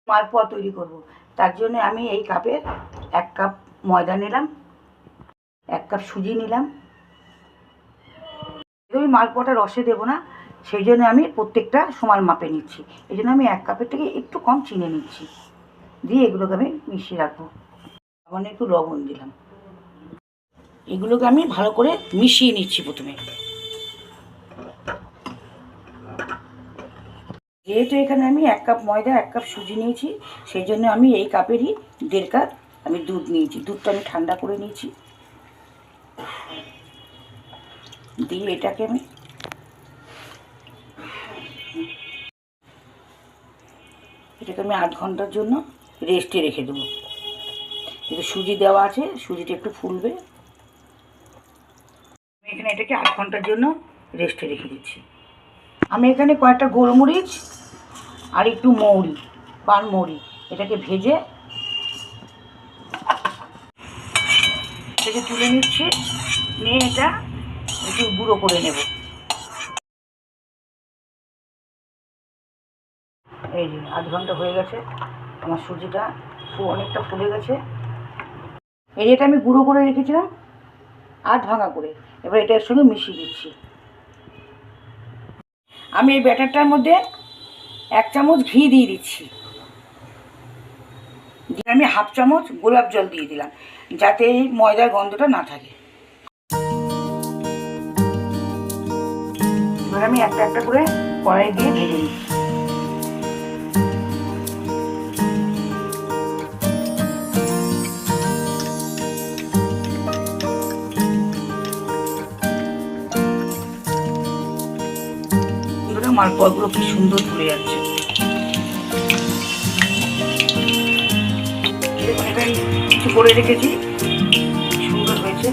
মালপোয়া তৈরি করব। তার জন্য আমি এই কাপের 1 কাপ ময়দা নিলাম, 1 কাপ সুজি নিলাম। আমি মালপোয়াটা রসে দেবো না, সেই জন্য আমি প্রত্যেকটা সমান মাপে নিচ্ছি। এই জন্য আমি 1 কাপের থেকে একটু কম চিনি নিচ্ছি, দিয়ে এগুলোকে আমি মিশিয়ে রাখবো। সামান্য একটু লবণ দিলাম। এগুলোকে আমি ভালো করে মিশিয়ে নিচ্ছি প্রথমে। যেহেতু এখানে আমি 1 কাপ ময়দা 1 কাপ সুজি নিয়েছি, সেই জন্য আমি এই কাপেরই 1.5 কাপ আমি দুধ নিয়েছি। দুধটা আমি ঠান্ডা করে নিয়েছি, দিয়ে এটাকে আমি আধ ঘন্টার জন্য রেস্টে রেখে দেবো। কিন্তু সুজি দেওয়া আছে, সুজিটা একটু ফুলবে। আমি এখানে এটাকে আধ ঘন্টার জন্য রেস্টে রেখে দিচ্ছি। আমি এখানে কয়েকটা গোলমরিচ আর একটু মৌরি, পানমৌরি, এটাকে ভেজে এটাকে তুলে নিচ্ছি, নিয়ে এটা একটু গুঁড়ো করে নেব। এই যে আধ ঘন্টা হয়ে গেছে, আমার সুজিটা অনেকটা ফুলে গেছে। এই এটা আমি গুঁড়ো করে রেখেছিলাম আধ ভাঙা করে, এবার এটার সঙ্গে মিশিয়ে দিচ্ছি। আমি এই ব্যাটারটার মধ্যে 1 চামচ ঘি দিয়ে দিচ্ছি, দিয়ে আমি হাফ চামচ গোলাপ জল দিয়ে দিলাম, যাতে এই ময়দার গন্ধটা না থাকে। এবার আমি একটা একটা করে কড়াই দিয়ে ভেজে নিচ্ছি। মালপোয়াগুলো কি সুন্দর ফুলে যাচ্ছে। দেখুন, এটা কিছু করে রেখেছি, সুন্দর হয়েছে।